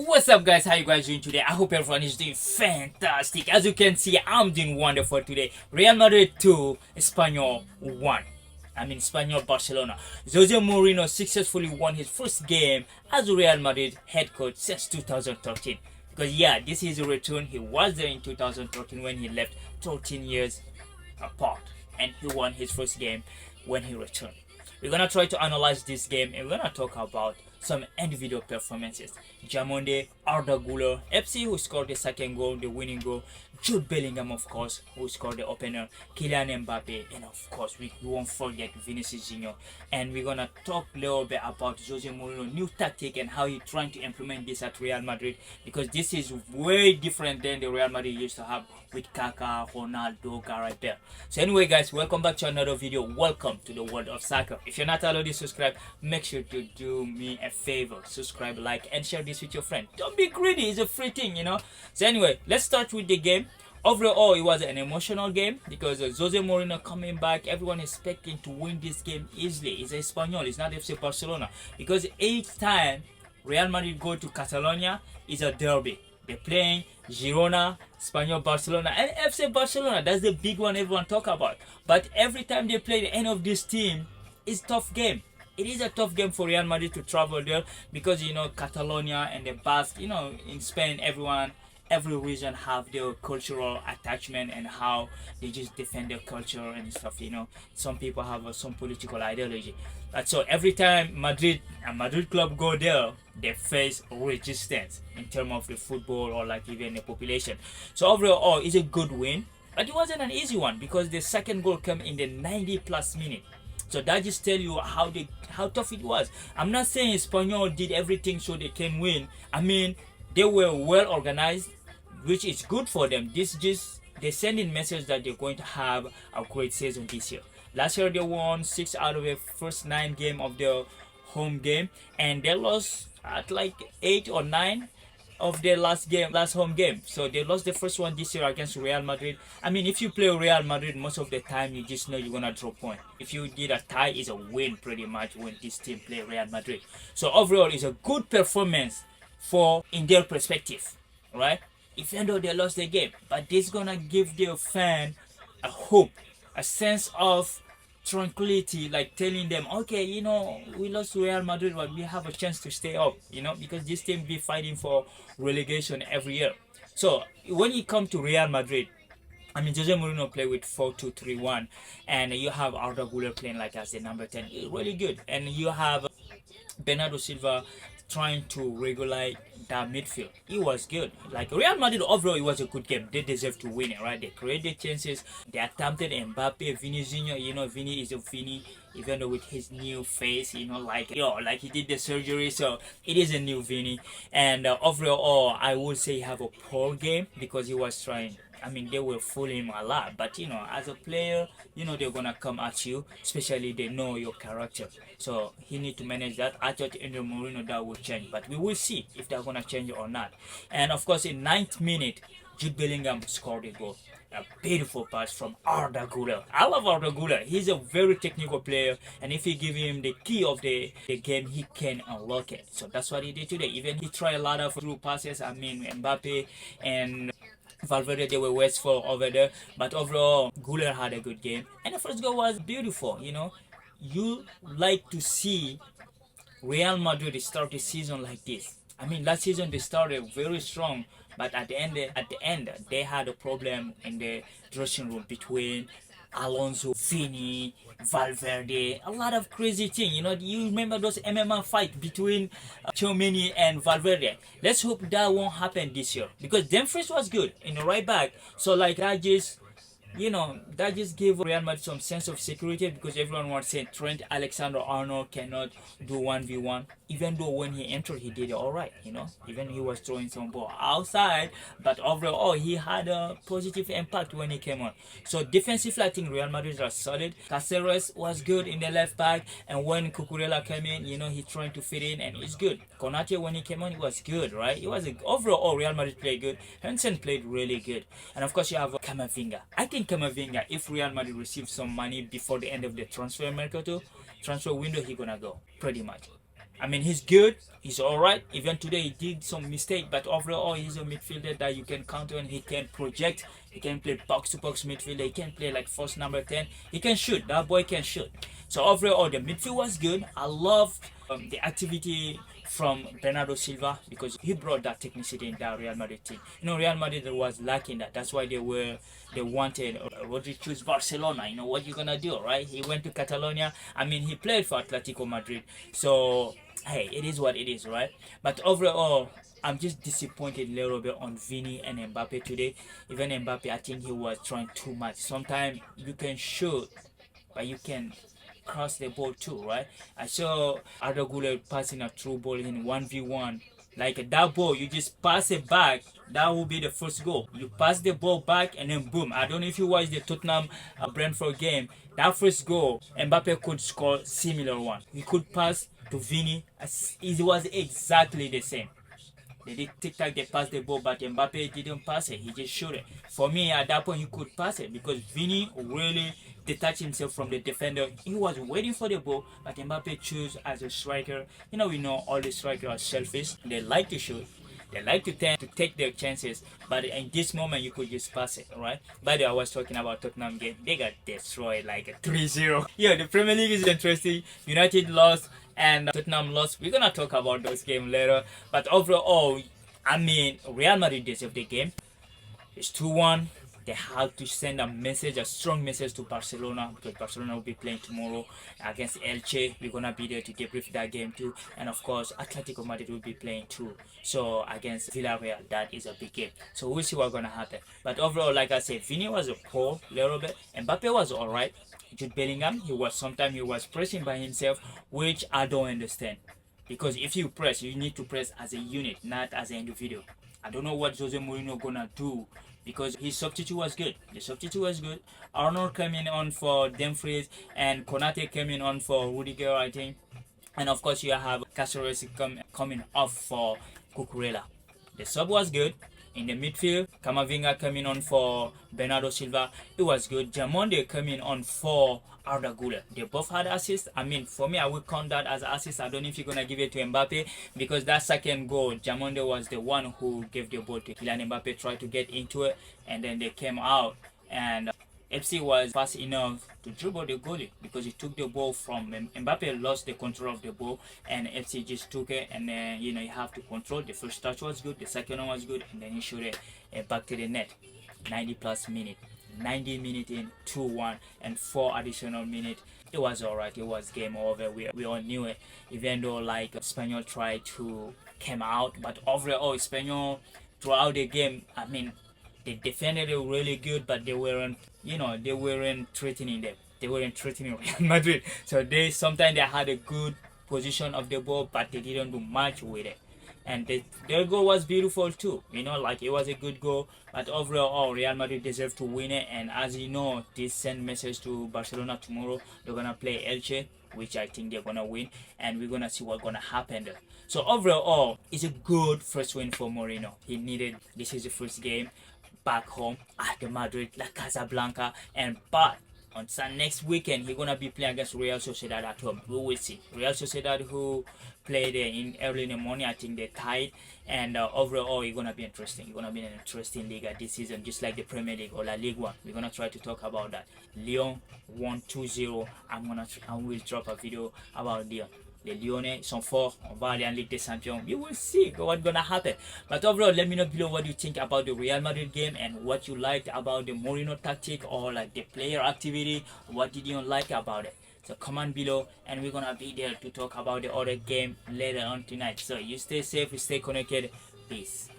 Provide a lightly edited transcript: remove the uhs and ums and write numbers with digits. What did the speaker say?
What's up, guys? How you guys doing today? I hope everyone is doing fantastic. As you can see, I'm doing wonderful today. Real Madrid 2, Espanyol 1. Espanyol Barcelona. Jose Mourinho successfully won his first game as Real Madrid head coach since 2013. Because yeah, this is a return. He was there in 2013 when he left 13 years apart, and he won his first game when he returned. We're gonna try to analyze this game, and we're gonna talk about some individual performances. Jamonde, Arda Güler, FC who scored the second goal, the winning goal, Jude Bellingham of course who scored the opener, Kylian Mbappé, and of course we won't forget Vinicius Junior. And we're gonna talk a little bit about Jose Mourinho's new tactic and how he's trying to implement this at Real Madrid, because this is way different than the Real Madrid used to have with Kaka, Ronaldo, Gareth Bale. So anyway guys, welcome back to another video. Welcome to the world of soccer. If you're not already subscribed, make sure to do me a favor, subscribe, like, and share this with your friend. Don't be greedy, it's a free thing, you know. So anyway, let's start with the game. Overall, it was an emotional game because Jose Mourinho coming back, everyone expecting to win this game easily. It's Espanyol, it's not FC Barcelona, because each time Real Madrid go to Catalonia, it's a derby. They're playing Girona, Espanyol, Barcelona, and FC Barcelona. That's the big one everyone talk about. But every time they play the end of this team, it's tough game. It is a tough game for Real Madrid to travel there because, you know, Catalonia and the Basque, you know, in Spain, every region have their cultural attachment and how they just defend their culture and stuff, you know. Some people have some political ideology. So every time a Madrid club go there, they face resistance in terms of the football or like even the population. So overall, it's a good win, but it wasn't an easy one because the second goal came in the 90+ minute. So that just tell you how tough it was. I'm not saying Espanyol did everything so they can win. I mean, they were well organized, which is good for them. They send in message that they're going to have a great season this year. Last year they won 6 out of the first 9 games of their home game, and they lost at like 8 or 9 of their last home game. So they lost the first one this year against Real Madrid. I mean, if you play Real Madrid, most of the time you just know you're gonna drop point. If you did a tie, it's a win pretty much when this team play Real Madrid. So overall, it's a good performance in their perspective, right? Even though they lost the game, but this gonna give their fan a hope, a sense of tranquility, like telling them, okay, you know, we lost to Real Madrid, but we have a chance to stay up, you know, because this team be fighting for relegation every year. So when you come to Real Madrid, I mean, Jose Mourinho play with 4-2-3-1, and you have Arda Güler playing like as the number 10, really good, and you have Bernardo Silva trying to regulate that midfield. It was good. Like Real Madrid overall, it was a good game. They deserve to win it, right? They created chances. They attempted Mbappé, Vinicius Junior. You know, Vini is a Vini, even though with his new face, you know, like he did the surgery, so it is a new Vini. And overall, I would say he have a poor game because he was trying. I mean, they were fooling him a lot, but you know, as a player, you know they're gonna come at you, especially they know your character. So he need to manage that. I thought under Mourinho that would change, but we will see if they're gonna change it or not. And of course, in 9th minute, Jude Bellingham scored a goal. A beautiful pass from Arda Güler. I love Arda Güler. He's a very technical player, and if you give him the key of the game, he can unlock it. So that's what he did today. Even he tried a lot of through passes. I mean, Mbappé and Valverde, they were wasteful over there, but overall Güler had a good game, and the first goal was beautiful. You know, you like to see Real Madrid start the season like this. I mean, last season they started very strong, but at the end they had a problem in the dressing room between Alonso, Vini, Valverde, a lot of crazy thing. You know, you remember those MMA fight between Tchouameni and Valverde. Let's hope that won't happen this year, because Dumfries was good in the right back. So like that just, you know, that just gave Real Madrid some sense of security, because everyone was saying Trent Alexander-Arnold cannot do 1v1, even though when he entered he did it all right, you know, even he was throwing some ball outside, but overall he had a positive impact when he came on. So defensively, I think Real Madrid are solid. Caceres was good in the left back, and when Cucurella came in, you know, he trying to fit in, and it's good. Konate, when he came on, it was good, right? It was overall Real Madrid played good. Henson played really good, and of course you have Camavinga. I think Camavinga, if Real Madrid receives some money before the end of the transfer window, he gonna go pretty much. I mean, he's good. He's all right. Even today, he did some mistake, but overall, he's a midfielder that you can count on. He can project. He can play box-to-box midfielder. He can play like first number 10. He can shoot. That boy can shoot. So overall, the midfield was good. I loved the activity from Bernardo Silva because he brought that technicity in that Real Madrid team. You know, Real Madrid was lacking that. That's why they wanted Rodri choose Barcelona. You know what you're gonna do, right? He went to Catalonia. I mean, he played for Atletico Madrid. So hey, it is what it is, right? But overall, I'm just disappointed a little bit on Vini and Mbappe today. Even Mbappe, I think he was trying too much. Sometimes you can shoot, but you can cross the ball too, right? I saw Arda Güler passing a through ball in 1v1. Like that ball, you just pass it back. That will be the first goal. You pass the ball back and then boom. I don't know if you watched the Tottenham Brentford game. That first goal, Mbappe could score similar one. He could pass to Vini. It was exactly the same. They did tic-tac, they passed the ball, but Mbappe didn't pass it. He just shot it. For me, at that point, he could pass it because Vini really detached himself from the defender. He was waiting for the ball, but Mbappe chose as a striker. You know, we know all the strikers are selfish. They like to shoot. They like to tend to take their chances, but in this moment you could just pass it, right? By the way, I was talking about Tottenham game. They got destroyed like a 3-0. Yeah, the Premier League is interesting. United lost and Tottenham lost. We're gonna talk about those games later. But overall, I mean, Real Madrid deserved the game. It's 2-1. They have to send a message, a strong message to Barcelona because Barcelona will be playing tomorrow against Elche. We're gonna be there to debrief that game too, and of course Atletico Madrid will be playing too. So against Villarreal, that is a big game. So we'll see what's gonna happen. But overall, like I said, Vini was a poor little bit. Mbappe was alright. Jude Bellingham, he was pressing by himself, which I don't understand. Because if you press, you need to press as a unit, not as an individual. I don't know what Jose Mourinho gonna do because his substitute was good. The substitute was good. Arnold coming on for Dumfries and Konate coming on for Rudiger, I think. And of course, you have Caceres coming off for Cucurella. The sub was good. In the midfield, Camavinga coming on for Bernardo Silva. It was good. Jamonde coming on for Arda Güler. They both had assists. I mean, for me, I would count that as assist. I don't know if you're going to give it to Mbappe because that second goal, Jamonde was the one who gave the ball to Kylian Mbappe, tried to get into it, and then they came out. And FC was fast enough to dribble the goalie because he took the ball from Mbappe, lost the control of the ball, and FC just took it. And then you have to control. The first touch was good, the second one was good, and then he shot it back to the net. 90+ minutes, 90 minutes in, 2-1, and 4 additional minutes. It was alright. It was game over. We all knew it, even though like Espanyol tried to come out, but overall Espanyol throughout the game, I mean, they defended it really good, but they weren't threatening them. They weren't threatening Real Madrid. So sometimes they had a good position of the ball, but they didn't do much with it. And their goal was beautiful too. Like it was a good goal. But overall, Real Madrid deserved to win it. And as you know, this send message to Barcelona tomorrow. They're gonna play Elche, which I think they're gonna win, and we're gonna see what's gonna happen there. So overall, it's a good first win for Mourinho. This is the first game back home at the Madrid, La Casablanca, but on next weekend he's gonna be playing against Real Sociedad at home. We will see. Real Sociedad, who played early in the morning, I think they tied, and overall it's gonna be interesting. It's gonna be an interesting league this season, just like the Premier League or La Ligue 1. We're gonna try to talk about that. Lyon won 2-0. I will drop a video about Lyon. Les Lyonnais sont forts. On va aller en Ligue des Champions. We will see what's gonna happen. But overall, let me know below what you think about the Real Madrid game and what you liked about the Mourinho tactic or like the player activity. What did you like about it? So comment below, and we're gonna be there to talk about the other game later on tonight. So you stay safe, you stay connected. Peace.